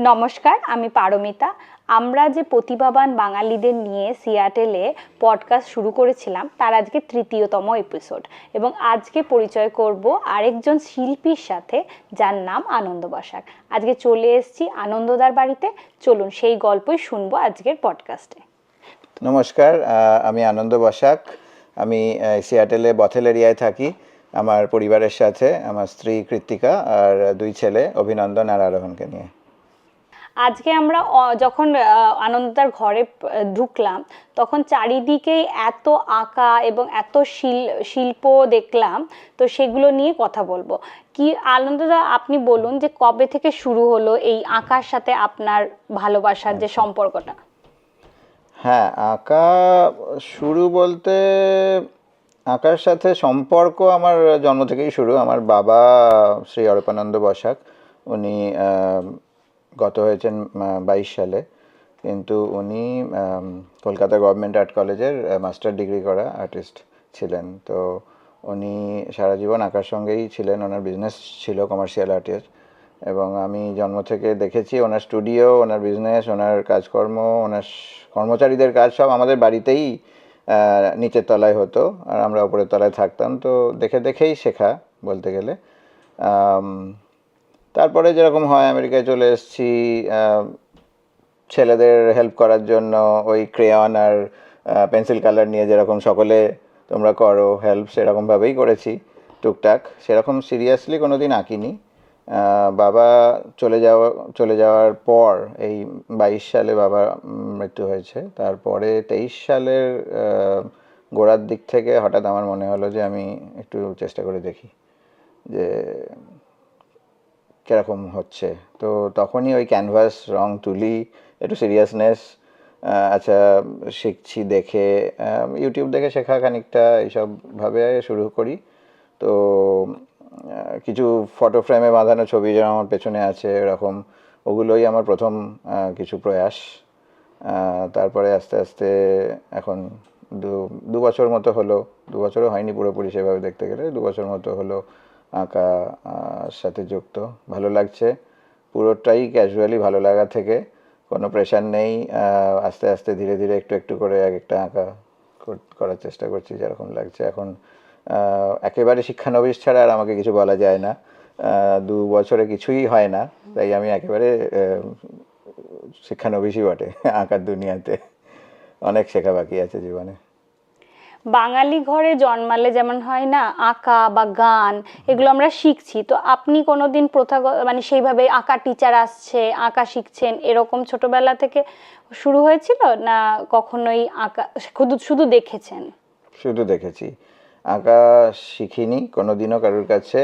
নমস্কার, আমি পারমিতা। আমরা যে প্রতিভাবান বাঙালিদের নিয়ে সিয়াটেলে পডকাস্ট শুরু করেছিলাম তার আজকে ৩য়তম এপিসোড, এবং আজকে পরিচয় করব আরেকজন শিল্পীর সাথে যার নাম আনন্দ বসাক। আজকে চলে এসেছি আনন্দদার বাড়িতে। চলুন সেই গল্পই শুনবো আজকের পডকাস্টে। নমস্কার, আমি আনন্দ বসাক। আমি সিয়াটেলে বথেল এরিয়ায় থাকি আমার পরিবারের সাথে, আমার স্ত্রী কৃত্তিকা আর দুই ছেলে অভিনন্দন আর আরোহণকে নিয়ে। আজকে আমরা যখন আনন্দদার ঘরে ঢুকলাম তখন চারিদিকেই এত আঁকা এবং এত শিল্প দেখলাম, তো সেগুলো নিয়ে কথা বলবো। কি আনন্দদা, আপনি বলুন যে কবে থেকে শুরু হলো এই আঁকার সাথে আপনার ভালোবাসার যে সম্পর্কটা? হ্যাঁ, আঁকা শুরু বলতে আঁকার সাথে সম্পর্ক আমার জন্ম থেকেই শুরু। আমার বাবা শ্রী অরূপানন্দ বসাক, উনি গত হয়েছেন 22 সালে, কিন্তু উনি কলকাতা গভর্নমেন্ট আর্ট কলেজের মাস্টার ডিগ্রি করা আর্টিস্ট ছিলেন। তো উনি সারা জীবন আঁকার সঙ্গেই ছিলেন। ওনার বিজনেস ছিল কমার্শিয়াল আর্টের, এবং আমি জন্ম থেকে দেখেছি ওনার স্টুডিও, ওনার বিজনেস, ওনার কাজকর্ম, ওনার কর্মচারীদের কাজ সব আমাদের বাড়িতেই নিচের তলায় হতো, আর আমরা উপরের তলায় থাকতাম। তো দেখে দেখেই শেখা বলতে গেলে। তারপরে যেরকম হয়, আমেরিকায় চলে এসেছি ছেলেদের হেল্প করার জন্য। ওই ক্রেয়ন আর পেন্সিল কালার নিয়ে যেরকম সকলে তোমরা করো হেল্প, সেরকমভাবেই করেছি টুকটাক। সেরকম সিরিয়াসলি কোনো দিন আঁকিনি। বাবা চলে যাওয়ার পর, এই 22 সালে বাবার মৃত্যু হয়েছে, তারপরে 23 সালের গোড়ার দিক থেকে হঠাৎ আমার মনে হলো যে আমি একটু চেষ্টা করে দেখি যে কীরকম হচ্ছে। তো তখনই ওই ক্যানভাস, রং তুলি, একটু সিরিয়াসনেস, আচ্ছা শিখছি দেখে, ইউটিউব দেখে শেখা খানিকটা, এইসবভাবে শুরু করি। তো কিছু ফটো ফ্রেমে বাঁধানো ছবি যেমন আমার পেছনে আছে এরকম, ওগুলোই আমার প্রথম কিছু প্রয়াস। তারপরে আস্তে আস্তে এখন দু বছর মতো হলো, 2 বছরও হয়নি পুরোপুরি সেভাবে দেখতে গেলে, 2 বছর মতো হলো আঁকা সাথে যুক্ত। ভালো লাগছে, পুরোটাই ক্যাজুয়ালি ভালো লাগা থেকে, কোনো প্রেশার নেই। আস্তে আস্তে ধীরে ধীরে একটু একটু করে এক একটা আঁকা করার চেষ্টা করছি যেরকম লাগছে এখন। একেবারে শিক্ষানবিশ ছাড়া আর আমাকে কিছু বলা যায় না। 2 বছরে কিছুই হয় না, তাই আমি একেবারে শিক্ষানবিশই বটে আঁকার দুনিয়াতে। অনেক শেখা বাকি আছে জীবনে। বাঙালি ঘরে জন্মালে যেমন হয় না, আঁকা বা গান এগুলো আমরা শিখছি, তো আপনি কোনোদিন মানে সেইভাবে আঁকা টিচার আসছে, আঁকা শিখছেন, এরকম ছোটবেলা থেকে শুরু হয়েছিল না কখনোই আঁকা শুধু শুধু দেখেছেন? শুধু দেখেছি, আঁকা শিখিনি কোনোদিনও কারোর কাছে।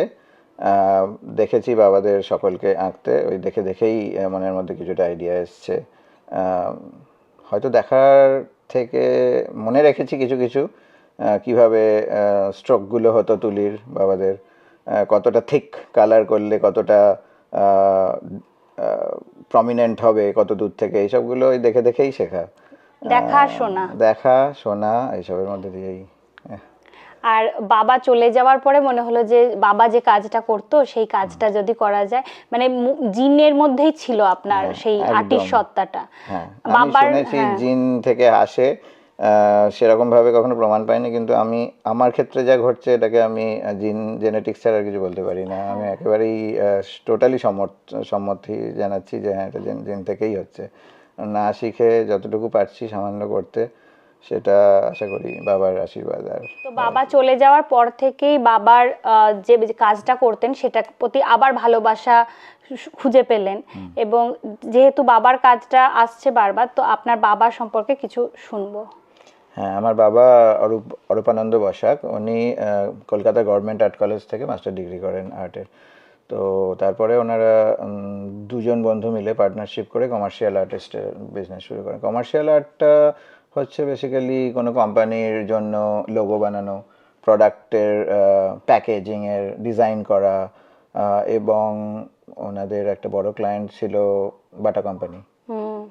দেখেছি বাবাদের সকলকে আঁকতে, ওই দেখে দেখেই মনের মধ্যে কিছুটা আইডিয়া এসছে। হয়তো দেখার থেকে মনে রেখেছি কিছু কিছু, কিভাবে স্ট্রোকগুলো হতো তুলির বাবাদের, কতটা থিক কালার করলে কতটা প্রমিনেন্ট হবে কত দূর থেকে, এইসবগুলো ওই দেখে দেখেই শেখা। দেখা শোনা এইসবের মধ্যে দিয়েই। আর বাবা চলে যাওয়ার পরে মনে হলো যে বাবা যে কাজটা করতো সেই কাজটা যদি করা যায়, মানে জিনের মধ্যেই ছিল আপনার সেই আর্টিস্ট সত্তাটা। বাবার শুনেছি জিন থেকে আসে, সেরকম ভাবে কখনো প্রমাণ পাইনি, কিন্তু আমি আমার ক্ষেত্রে যা ঘটছে এটাকে আমি জিন জেনেটিক্স ছাড়া কিছু বলতে পারি না। আমি একেবারেই টোটালি সম্মতি জানাচ্ছি যে হ্যাঁ, এটা জিন থেকেই হচ্ছে। না শিখে যতটুকু পারছি সামান্য করতে, সেটা আশা করি বাবার আশীর্বাদ। আর তো বাবা চলে যাওয়ার পর থেকেই বাবার যে কাজটা করতেন সেটার প্রতি আবার ভালোবাসা খুঁজে পেলেন, এবং যেহেতু বাবার কাজটা আসছে বারবার, তো আপনার বাবার সম্পর্কে কিছু শুনবো। হ্যাঁ, আমার বাবা অরূপানন্দ বসাক, উনি কলকাতা গভর্নমেন্ট আর্ট কলেজ থেকে মাস্টার ডিগ্রি করেন আর্টের। তো তারপরে ওনারা দুজন বন্ধু মিলে পার্টনারশিপ করে কমার্শিয়াল আর্টিস্টের বিজনেস শুরু করেন। কমার্শিয়াল আর্টটা হচ্ছে বেসিক্যালি কোনো কোম্পানির জন্য লোগো বানানো, প্রোডাক্টের প্যাকেজিংয়ের ডিজাইন করা, এবং ওনাদের একটা বড় ক্লায়েন্ট ছিল বাটা কোম্পানি।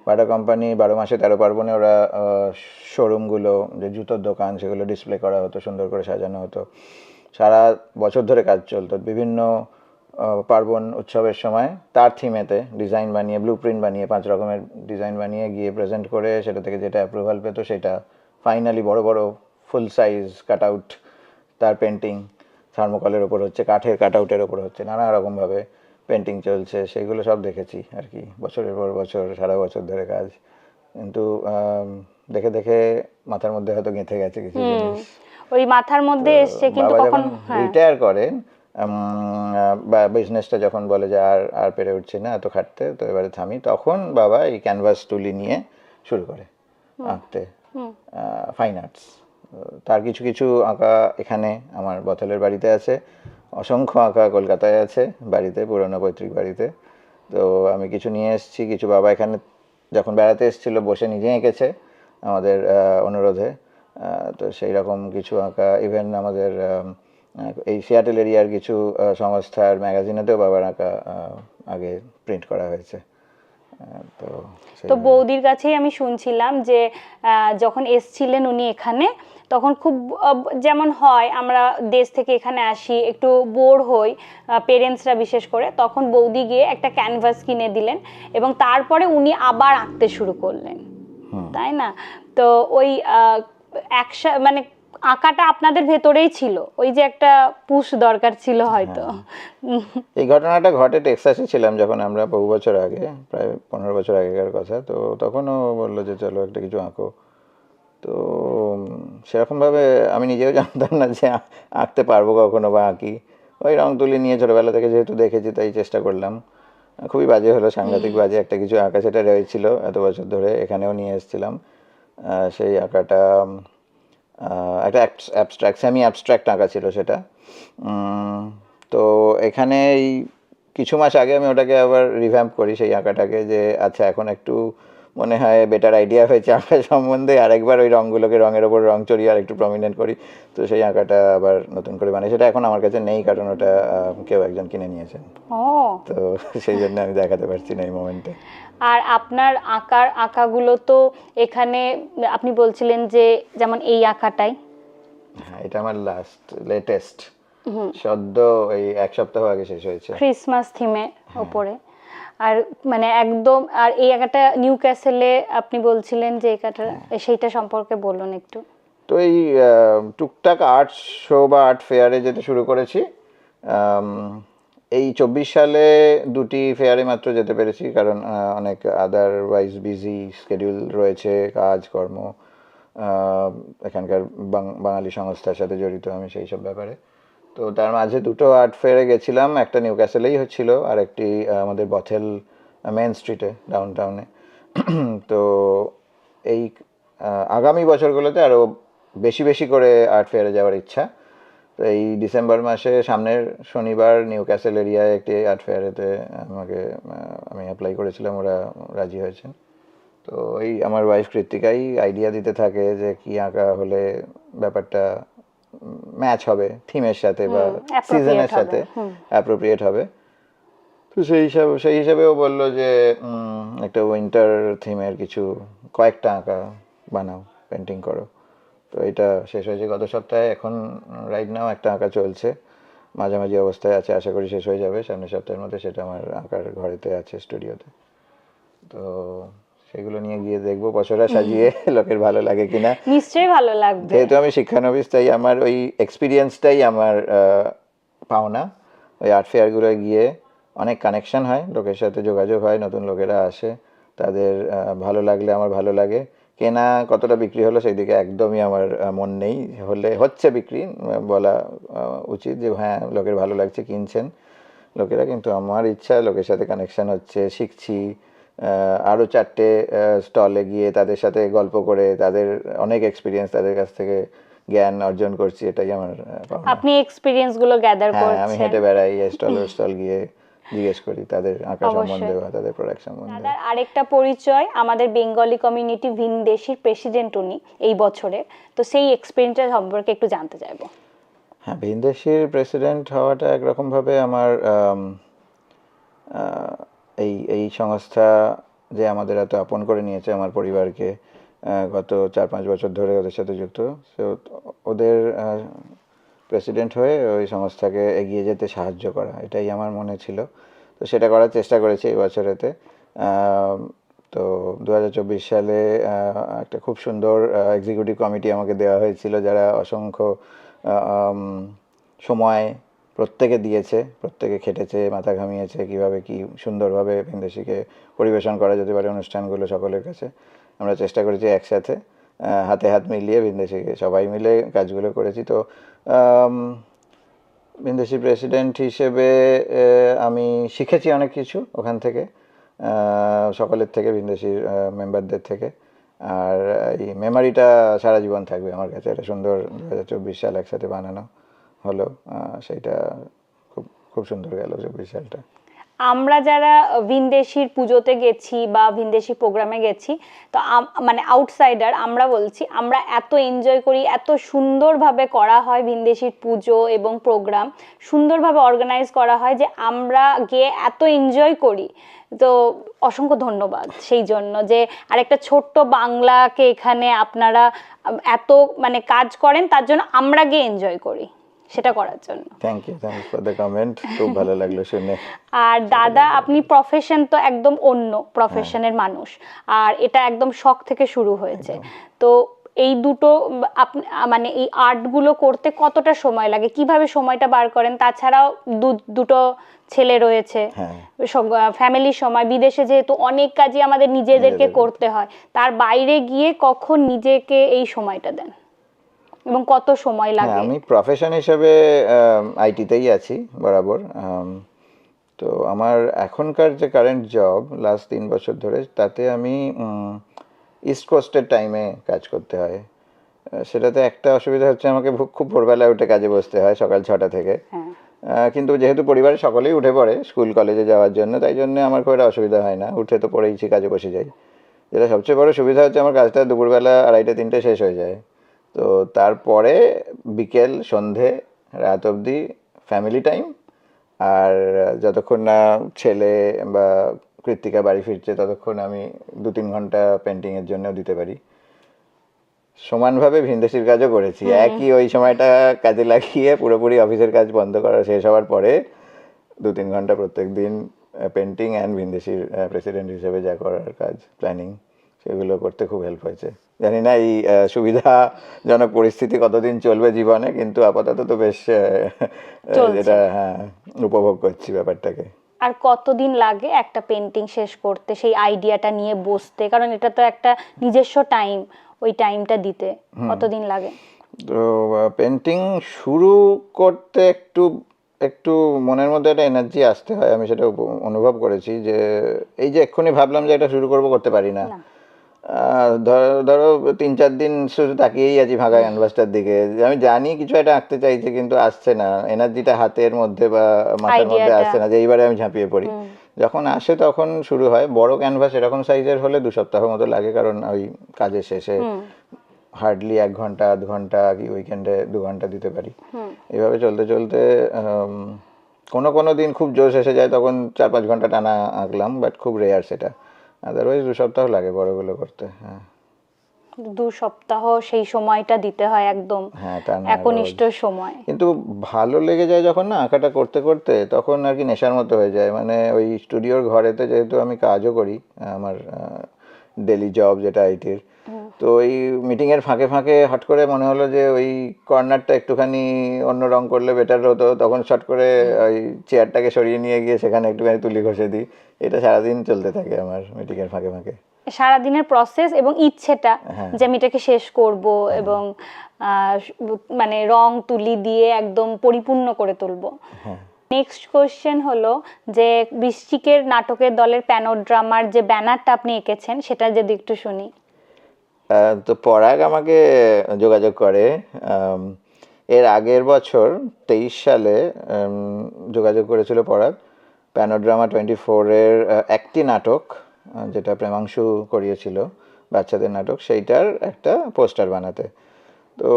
বাটা কোম্পানি 12 মাসে 13 পার্বণে ওরা শোরুমগুলো, যে জুতোর দোকান, সেগুলো ডিসপ্লে করা হতো, সুন্দর করে সাজানো হতো, সারা বছর ধরে কাজ চলতো। বিভিন্ন পার্বণ উৎসবের সময় তার থিমেতে ডিজাইন বানিয়ে ব্লু প্রিন্ট বানিয়ে 5 রকমের ডিজাইন বানিয়ে গিয়ে প্রেজেন্ট করে সেটা থেকে যেটা অ্যাপ্রুভাল পেতো সেটা ফাইনালি বড় বড় ফুল সাইজ কাট আউট, তার পেন্টিং থার্মোকলের ওপর হচ্ছে, কাঠের কাট আউটের ওপর হচ্ছে, নানা রকমভাবে পেন্টিং চলছে, সেইগুলো সব দেখেছি আর কি, বছরের পর বছর সারা বছর ধরে কাজ। কিন্তু দেখে দেখে মাথার মধ্যে হয়তো গেঁথে গেছে কিছু জিনিস। ওই মাথার মধ্যে এসছে, কিন্তু বাবা কখন যখন রিটায়ার করেন বা বিজনেসটা যখন বলে যে আর আর পেরে উঠছি না এত খাটতে, তো এবারে থামি, তখন বাবা এই ক্যানভাস তুলি নিয়ে শুরু করে আঁকতে ফাইন আর্টস। তার কিছু কিছু আঁকা এখানে আমার বথলের বাড়িতে আছে, অসংখ্য আঁকা কলকাতায় আছে বাড়িতে, পুরনো পৈতৃক বাড়িতে। তো আমি কিছু নিয়ে এসেছি, কিছু বাবা এখানে যখন বেড়াতে এসেছিলো বসে নিজে এঁকেছে আমাদের অনুরোধে। তো সেই রকম কিছু আঁকা ইভেন আমাদের এই সিয়াটেল এরিয়ার কিছু সংস্থার ম্যাগাজিনেতেও বাবার আঁকা আগে প্রিন্ট করা হয়েছে। তো তো বৌদির কাছেই আমি শুনছিলাম যে যখন এসছিলেন উনি এখানে, তখন খুব যেমন হয় আমরা দেশ থেকে এখানে আসি একটু বোর হই, পেরেন্টসরা বিশেষ করে, তখন বৌদি গিয়ে একটা ক্যানভাস কিনে দিলেন এবং তারপরে উনি আবার আঁকতে শুরু করলেন, তাই না? তো ওই মানে আঁকাটা আপনাদের ভেতরেই ছিল, ওই যে একটা পুশ দরকার ছিল হয়তো। এই ঘটনাটা ঘটে টেক্সাসে ছিলাম যখন আমরা বহু বছর আগে, প্রায় 15 বছর আগেকার কথা। তো তখনও বললো যে চলো একটা কিছু আঁকো। তো সেরকমভাবে আমি নিজেও জানতাম না যে আঁকতে পারবো কখনো বা আঁকি। ওই রং তুলি নিয়ে ছোটোবেলা থেকে যেহেতু দেখেছি তাই চেষ্টা করলাম। খুবই বাজে হলো, সাংঘাতিক বাজে একটা কিছু আঁকা, সেটা রয়েছিল এত বছর ধরে, এখানেও নিয়ে এসেছিলাম। সেই আঁকাটা একটা অ্যাবস্ট্রাক্ট, সেমি অ্যাবস্ট্রাক্ট আঁকা ছিল সেটা। তো এখানে এই কিছু মাস আগে আমি ওটাকে আবার রিভ্যাম্প করি সেই আঁকাটাকে, যে আচ্ছা এখন একটু মনে হয় বেটার আইডিয়া হয়েছে আঁকা সম্বন্ধে, আরেকবার ওই রঙগুলোকে রঙের ওপর রঙ চড়িয়ে আর একটু প্রমিনেন্ট করি। তো সেই আঁকাটা আবার নতুন করে বানাই, সেটা এখন আমার কাছে নেই কারণ ওটা কেউ একজন কিনে নিয়েছেন। তো সেই জন্য আমি দেখাতে পারছি না এই মোমেন্টে। আর আপনার আঁকাগুলো তো এখানে আপনি বলছিলেন যে যেমন এই আঁকাটাই, হ্যাঁ এটা আমার লেটেস্ট, সদ্য এই 1 সপ্তাহ আগে শেষ হয়েছে, ক্রিসমাস থিমে ওপরে। আর মানে একদম, আর এই আঁকাটা নিউ ক্যাসেলে আপনি বলছিলেন যে আঁকাটা, সেইটা সম্পর্কে বলুন একটু। তো এই টুকটাক আর্ট শো বা আর্ট ফেয়ারে যেতে শুরু করেছি। এই 24 সালে 2টি ফেয়ারে মাত্র যেতে পেরেছি, কারণ অনেক আদারওয়াইজ বিজি স্কেডিউল রয়েছে, কাজকর্ম, এখানকার বাঙালি সংস্থার সাথে জড়িত আমি সেই সব ব্যাপারে। তো তার মাঝে 2টো আর্ট ফেয়ারে গেছিলাম, একটা নিউ ক্যাসেলেই হচ্ছিল আর একটি আমাদের বথেল মেন স্ট্রিটে ডাউন টাউনে। তো এই আগামী বছরগুলোতে আরও বেশি বেশি করে আর্ট ফেয়ারে যাওয়ার ইচ্ছা। তো এই ডিসেম্বর মাসে সামনের শনিবার নিউ ক্যাসেল এরিয়ায় একটি আর্ট ফেয়ারেতে আমি অ্যাপ্লাই করেছিলাম, ওরা রাজি হয়েছেন। তো এই আমার ওয়াইফ কৃত্তিকাই আইডিয়া দিতে থাকে যে কি আঁকা হলে ব্যাপারটা ম্যাচ হবে থিমের সাথে বা সিজনের সাথে অ্যাপ্রোপ্রিয়েট হবে। তো সেই হিসাবেও বললো যে একটা উইন্টার থিমের কিছু কয়েকটা আঁকা বানাও, পেন্টিং করো। তো এটা শেষ হয়েছে গত সপ্তাহে, এখন রাইট নাও একটা আঁকা চলছে, মাঝামাঝি অবস্থায় আছে, আশা করি শেষ হয়ে যাবে সামনের সপ্তাহের মধ্যে, সেটা আমার আঁকার ঘরেতে আছে স্টুডিওতে। তো সেগুলো নিয়ে গিয়ে দেখবো বছরটা সাজিয়ে লোকের ভালো লাগে কিনা। নিশ্চয়ই ভালো লাগবে, যেহেতু আমি শিক্ষানবিশ তাই আমার ওই এক্সপিরিয়েন্সটাই আমার পাওনা। ওই আর্ট ফেয়ারগুলোয় গিয়ে অনেক কানেকশন হয়, লোকের সাথে যোগাযোগ হয়, নতুন লোকেরা আসে, তাদের ভালো লাগলে আমার ভালো লাগে। কেনা কতটা বিক্রি হলো সেই দিকে একদমই আমার মন নেই, হচ্ছে বিক্রি বলা উচিত যে হ্যাঁ লোকের ভালো লাগছে, কিনছেন লোকেরা, কিন্তু আমার ইচ্ছা লোকের সাথে কানেকশন হচ্ছে, শিখছি। আরও 4টে স্টলে গিয়ে তাদের সাথে গল্প করে তাদের অনেক এক্সপিরিয়েন্স, তাদের কাছ থেকে জ্ঞান অর্জন করছি, এটাই আমার আপনি এক্সপিরিয়েন্স গুলো গ্যাদার করছেন। আমি হেঁটে বেড়াই, স্টল গিয়ে জিজ্ঞেস করি তাদের আঁকা সম্বন্ধে বা তাদের প্রোডাক্ট সম্বন্ধে। দাদার আরেকটা পরিচয়, আমাদের বেঙ্গলি কমিউনিটি ভিনদেশীর প্রেসিডেন্ট উনি এই বছরে, তো সেই এক্সপিরিয়েন্সটা সম্পর্কে একটু জানতে চাইবো। হ্যাঁ, ভিনদেশীর প্রেসিডেন্ট হওয়াটা একরকমভাবে আমার এই সংস্থা যে আমাদের এত আপন করে নিয়েছে আমার পরিবারকে, গত 4-5 বছর ধরে ওদের সাথে যুক্ত। ওদের প্রেসিডেন্ট হয়ে ওই সংস্থাকে এগিয়ে যেতে সাহায্য করা, এটাই আমার মনে ছিল। তো সেটা করার চেষ্টা করেছি এই বছরেতে। তো 2024 সালে একটা খুব সুন্দর এক্সিকিউটিভ কমিটি আমাকে দেওয়া হয়েছিল, যারা অসংখ্য সময় প্রত্যেকে দিয়েছে, প্রত্যেকে খেটেছে, মাথা ঘামিয়েছে কীভাবে কি সুন্দরভাবে ভিনদেশিকে পরিবেশন করা যেতে পারে অনুষ্ঠানগুলো সকলের কাছে। আমরা চেষ্টা করেছি একসাথে হাতে হাত মিলিয়ে ভিনদেশিকে সবাই মিলে কাজগুলো করেছি। তো ভিনদেশি প্রেসিডেন্ট হিসেবে আমি শিখেছি অনেক কিছু ওখান থেকে, সকলের থেকে, ভিনদেশির মেম্বারদের থেকে। আর এই মেমোরিটা সারা জীবন থাকবে আমার কাছে। একটা সুন্দর 2024 সাল একসাথে বানানো হলো, সেইটা খুব খুব সুন্দর গেল 24 সালটা। আমরা যারা ভিনদেশির পুজোতে গেছি বা ভিনদেশি প্রোগ্রামে গেছি, তো মানে আউটসাইডার আমরা বলছি, আমরা এত এনজয় করি, এত সুন্দরভাবে করা হয় ভিনদেশির পুজো এবং প্রোগ্রাম, সুন্দরভাবে অর্গানাইজ করা হয় যে আমরা গিয়ে এত এনজয় করি। তো অসংখ্য ধন্যবাদ সেই জন্য, যে আরেকটা ছোট্ট বাংলাকে এখানে আপনারা এত মানে কাজ করেন, তার জন্য আমরা গিয়ে এনজয় করি সেটা করার জন্য। Thank you for the comment, খুব ভালো লাগলো শুনে। আর দাদা, আপনি প্রফেশন তো একদম অন্য প্রফেশনের মানুষ, আর এটা একদম শখ থেকে শুরু হয়েছে। তো এই দুটো মানে এই আর্টগুলো করতে কতটা সময় লাগে, কিভাবে সময়টা বার করেন? তাছাড়াও দুটো ছেলে রয়েছে, ফ্যামিলির সময়, বিদেশে যেহেতু অনেক কাজই আমাদের নিজেদেরকে করতে হয়, তার বাইরে গিয়ে কখন নিজেকে এই সময়টা দেন এবং কত সময় লাগে? আমি প্রফেশন হিসেবে আইটিতেই আছি বরাবর। তো আমার এখনকার যে কারেন্ট জব লাস্ট 3 বছর ধরে, তাতে আমি ইস্ট কোস্টের টাইমে কাজ করতে হয়। সেটাতে একটা অসুবিধা হচ্ছে, আমাকে খুব ভোরবেলা উঠে কাজে বসতে হয় সকাল 6টা থেকে। কিন্তু যেহেতু পরিবারের সকলেই উঠে পড়ে স্কুল কলেজে যাওয়ার জন্য, তাই জন্য আমার খুব একটা অসুবিধা হয় না, উঠে তো পড়েইছি, কাজে বসে যাই। যেটা সবচেয়ে বড় সুবিধা হচ্ছে, আমার কাজটা দুপুরবেলা 2:30-3টে শেষ হয়ে যায়। তো তারপরে বিকেল, সন্ধে, রাত অবধি ফ্যামিলি টাইম। আর যতক্ষণ না ছেলে বা কৃত্তিকা বাড়ি ফিরছে, ততক্ষণ আমি 2-3 ঘন্টা পেন্টিংয়ের জন্যও দিতে পারি। সমানভাবে ভিনদেশির কাজও করেছি, একই ওই সময়টা কাজে লাগিয়ে পুরোপুরি অফিসের কাজ বন্ধ করা শেষ হওয়ার পরে 2-3 ঘন্টা প্রত্যেক দিন পেন্টিং অ্যান্ড ভিনদেশির প্রেসিডেন্ট হিসেবে যা করার কাজ, প্ল্যানিং, সেগুলো করতে খুব হেল্প হয়েছে। জানি না এই সুবিধাজনক পরিস্থিতি কতদিন চলবে জীবনে, কিন্তু আপাতত তো বেশ এটা উপভোগ করছি ব্যাপারটাকে। আর কতদিন লাগে একটা পেন্টিং শেষ করতে, সেই আইডিয়াটা নিয়ে বসতে? কারণ এটা তো একটা নিজস্ব টাইম, ওই টাইমটা দিতে কতদিন লাগে? তো পেন্টিং শুরু করতে একটু একটু মনের মধ্যে একটা এনার্জি আসতে হয়, আমি সেটা অনুভব করেছি। যে এই যে এক্ষুনি ভাবলাম যে এটা শুরু করতে পারি না, ধরো 3-4 দিন শুধু তাকিয়েই আছি ফাঁকা ক্যানভাসটার দিকে, আমি জানি কিছু একটা আঁকতে চাইছি কিন্তু আসছে না, এনার্জিটা হাতের মধ্যে বা মাথার মধ্যে আসছে না, যে এইবারে আমি ঝাঁপিয়ে পড়ি। যখন আসে তখন শুরু হয়। বড় ক্যানভাস এরকম সাইজের হলে 2 সপ্তাহ মতো লাগে, কারণ ওই কাজের শেষে হার্ডলি 1 ঘন্টা, 2 ঘন্টা, কি উইকেন্ডে 2 ঘন্টা দিতে পারি। এইভাবে চলতে চলতে কোনো দিন খুব জোশ এসে যায়, তখন 4-5 ঘন্টা টানা আঁকলাম, বাট খুব রেয়ার সেটা। আদারওয়াইজ 2 সপ্তাহ লাগে বড়গুলো করতে। 2 সপ্তাহ সেই সময়টা দিতে হয়, একদম একনিষ্ঠ সময়। কিন্তু ভালো লেগে যায় যখন না আঁকাটা করতে করতে, তখন আর কি নেশার মতো হয়ে যায়। মানে ওই স্টুডিওর ঘরেতে যেহেতু আমি কাজও করি, আমার ডেলি জব যেটা আইটির, তো ওই মিটিংয়ের ফাঁকে ফাঁকে হট করে মনে হলো যে ওই কর্নারটা একটুখানি অন্য রং করলে বেটার হতো, তখন শট করে ওই চেয়ারটাকে সরিয়ে নিয়ে গিয়ে সেখানে একটুখানি তুলি ঘষে দিই। এটা সারাদিন চলতে থাকে আমার মিটিংয়ের ফাঁকে ফাঁকে। সারাদিনের প্রসেস এবং ইচ্ছেটা যে আমি এটাকে শেষ করব এবং মানে রং তুলি দিয়ে একদম পরিপূর্ণ করে তুলবো। নেক্সট কোয়েশ্চেন হলো যে বৃশ্চিকের নাটকের দলের প্যানোড্রামার যে ব্যানারটা আপনি এঁকেছেন, সেটা যদি একটু শুনি। তো পরাগ আমাকে যোগাযোগ করে এর আগের বছর 23 সালে যোগাযোগ করেছিল পরাগ। প্যানোড্রামা 24-এর একটি নাটক, যেটা প্রেমাংশু করিয়েছিল, বাচ্চাদের নাটক, সেইটার একটা পোস্টার বানাতে। তো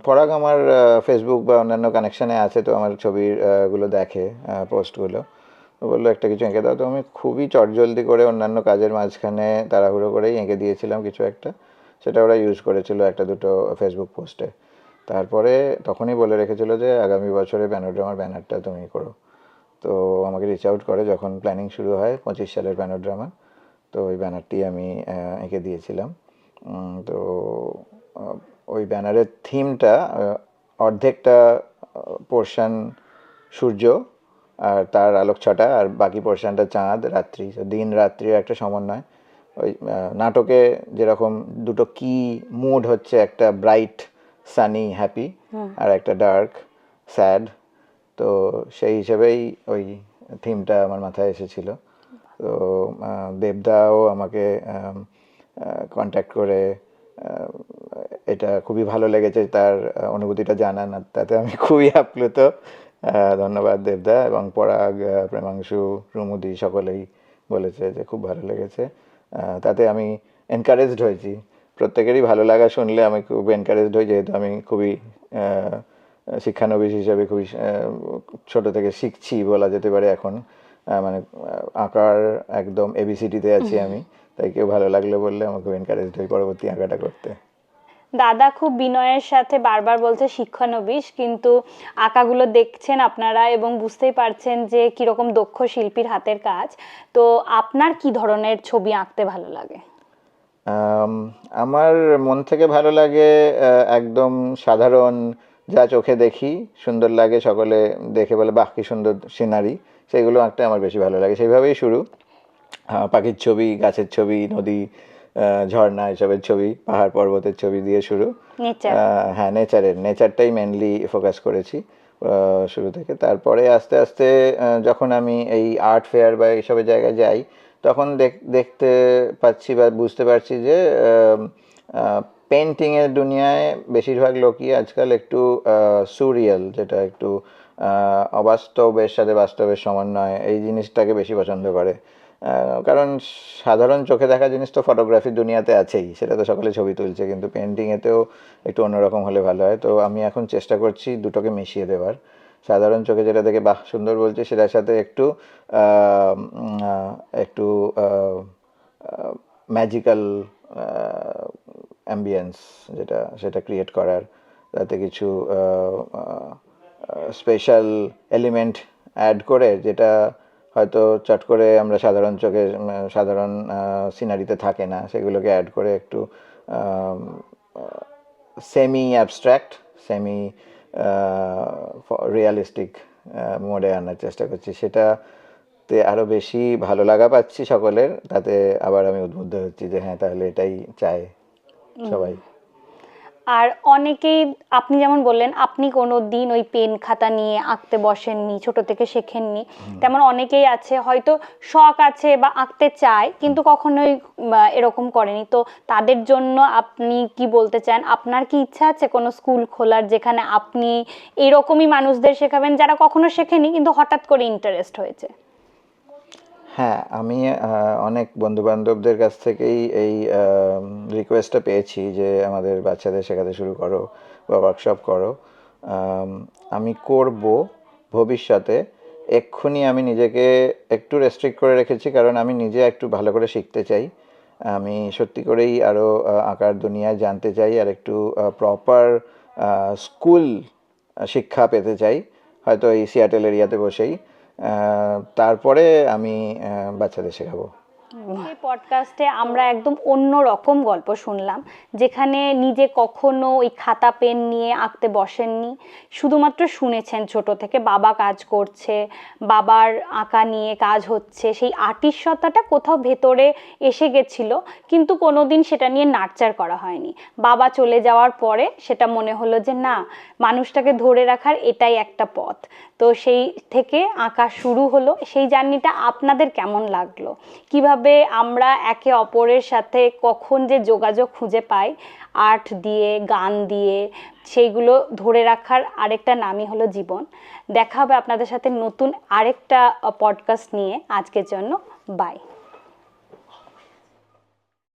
পরাগ আমার ফেসবুক বা অন্যান্য কানেকশানে আছে, তো আমার ছবিগুলো দেখে, পোস্টগুলো, তো বললো একটা কিছু এঁকে দাও। তো আমি খুবই চটজলদি করে অন্যান্য কাজের মাঝখানে তাড়াহুড়ো করেই এঁকে দিয়েছিলাম কিছু একটা, সেটা ওরা ইউজ করেছিল 1-2 ফেসবুক পোস্টে। তারপরে তখনই বলে রেখেছিল যে আগামী বছরে প্যানোড্রামার ব্যানারটা তুমি করো। তো আমাকে রিচ আউট করে যখন প্ল্যানিং শুরু হয় 25 সালের প্যানোড্রামা, তো ওই ব্যানারটি আমি এঁকে দিয়েছিলাম। তো ওই ব্যানারের থিমটা অর্ধেকটা পোর্শন সূর্য আর তার আলোকছটা, আর বাকি পোর্শনটা চাঁদ রাত্রি, দিন রাত্রির একটা সমন্বয়। ওই নাটকে যেরকম দুটো কি মুড হচ্ছে, একটা ব্রাইট সানি হ্যাপি আর একটা ডার্ক স্যাড, তো সেই হিসেবেই ওই থিমটা আমার মাথায় এসেছিল। তো দেবদাও আমাকে কন্ট্যাক্ট করে এটা খুবই ভালো লেগেছে তার অনুভূতিটা জানান, আর তাতে আমি খুবই আপ্লুত। ধন্যবাদ দেবদা, এবং পরাগ, প্রেমাংশু, রুমুদি সকলেই বলেছে যে খুব ভালো লেগেছে। তাতে আমি এনকারেজড হয়েছি। প্রত্যেকেরই ভালো লাগা শুনলে আমি খুব এনকারেজড হই, যেহেতু আমি খুবই শিক্ষানবিশ হিসাবে খুবই ছোট থেকে শিখছি বলা যেতে পারে এখন। মানে আঁকার একদম এবিসিডিতে আছি আমি, তাই কেউ ভালো লাগলো বললে আমাকে এনকারেজড হই পরবর্তী আঁকাটা করতে। দাদা খুব বিনয়ের সাথে বারবার বলছে শিক্ষানবিশ, কিন্তু আঁকাগুলো দেখছেন আপনারা এবং বুঝতেই পারছেন যে কিরকম দক্ষ শিল্পীর হাতের কাজ। তো আপনার কি ধরনের ছবি আঁকতে ভালো লাগে? আমার মন থেকে ভালো লাগে একদম সাধারণ, যা চোখে দেখি সুন্দর লাগে, সকলে দেখে বলে বাহ কি সুন্দর সিনারি, সেইগুলো আঁকতে আমার বেশি ভালো লাগে। সেইভাবেই শুরু, পাখির ছবি, গাছের ছবি, নদী, ঝর্ণা এসবের ছবি, পাহাড় পর্বতের ছবি দিয়ে শুরু। হ্যাঁ, নেচারটাই মেনলি ফোকাস করেছি শুরু থেকে। তারপরে আস্তে আস্তে যখন আমি এই আর্ট ফেয়ার বা এইসবের জায়গায় যাই, তখন দেখতে পাচ্ছি বা বুঝতে পারছি যে পেন্টিংয়ের দুনিয়ায় বেশিরভাগ লোকই আজকাল একটু সুরিয়াল, যেটা একটু অবাস্তবের সাথে বাস্তবের সমন্বয়, এই জিনিসটাকে বেশি পছন্দ করে। কারণ সাধারণ চোখে দেখা জিনিস তো ফটোগ্রাফির দুনিয়াতে আছেই, সেটা তো সকলে ছবি তুলছে, কিন্তু পেন্টিংয়েতেও একটু অন্যরকম হলে ভালো হয়। তো আমি এখন চেষ্টা করছি দুটোকে মিশিয়ে দেওয়ার। সাধারণ চোখে যেটা দেখে বাহ সুন্দর বলছে, সেটার সাথে একটু একটু ম্যাজিক্যাল অ্যাম্বিয়েন্স সেটা ক্রিয়েট করার, তাতে কিছু স্পেশাল এলিমেন্ট অ্যাড করে, যেটা হয়তো চট করে আমরা সাধারণ চোখে সাধারণ সিনারিতে থাকে না, সেগুলোকে অ্যাড করে একটু সেমি অ্যাবস্ট্র্যাক্ট, সেমি রিয়ালিস্টিক মোডে আনার চেষ্টা করছি। সেটাতে আরও বেশি ভালো লাগা পাচ্ছি সকলের, তাতে আবার আমি উদ্বুদ্ধ হচ্ছি যে হ্যাঁ তাহলে এটাই চায় সবাই। আর অনেকেই, আপনি যেমন বললেন আপনি কোনো দিন ওই পেন খাতা নিয়ে আঁকতে বসেননি, ছোট থেকে শেখেননি, তেমন অনেকেই আছে হয়তো শখ আছে বা আঁকতে চায় কিন্তু কখনোই এরকম করেনি। তো তাদের জন্য আপনি কি বলতে চান? আপনার কি ইচ্ছা আছে কোনো স্কুল খোলার, যেখানে আপনি এরকমই মানুষদের শেখাবেন যারা কখনো শেখেনি কিন্তু হঠাৎ করে ইন্টারেস্ট হয়েছে? হ্যাঁ, আমি অনেক বন্ধুবান্ধবদের কাছ থেকেই এই রিকোয়েস্টটা পেয়েছি যে আমাদের বাচ্চাদের শেখাতে শুরু করো বা ওয়ার্কশপ করো। আমি করব ভবিষ্যতে। এক্ষুনি আমি নিজেকে একটু রেস্ট্রিক্ট করে রেখেছি, কারণ আমি নিজে একটু ভালো করে শিখতে চাই। আমি সত্যি করেই আরও আঁকার দুনিয়ায় জানতে চাই, আর একটু প্রপার স্কুল শিক্ষা পেতে চাই, হয়তো এই সিয়াটেল এরিয়াতে বসেই। তারপরে আমি বাচ্চাদের শেখাবো। এই পডকাস্টে আমরা একদম অন্য রকম গল্প শুনলাম, যেখানে নিজে কখনো ওই খাতা পেন নিয়ে আঁকতে বসেননি, শুধুমাত্র শুনেছেন ছোট থেকে বাবা কাজ করছে, বাবার আঁকা নিয়ে কাজ হচ্ছে, সেই আর্টিস্টতাটা কোথাও ভেতরে এসে গেছিল, কিন্তু কোনোদিন সেটা নিয়ে নার্চার করা হয়নি। বাবা চলে যাওয়ার পরে সেটা মনে হলো যে না, মানুষটাকে ধরে রাখার এটাই একটা পথ। তো সেই থেকে আঁকা শুরু হলো। সেই জার্নিটা আপনাদের কেমন লাগলো? কিভাবে আমরা একে অপরের সাথে কখন যে যোগাযোগ খুঁজে পাই আর্ট দিয়ে, গান দিয়ে, সেইগুলো ধরে রাখার আরেকটা নামই হলো জীবন। দেখা হবে আপনাদের সাথে নতুন আরেকটা পডকাস্ট নিয়ে। আজকের জন্য বাই।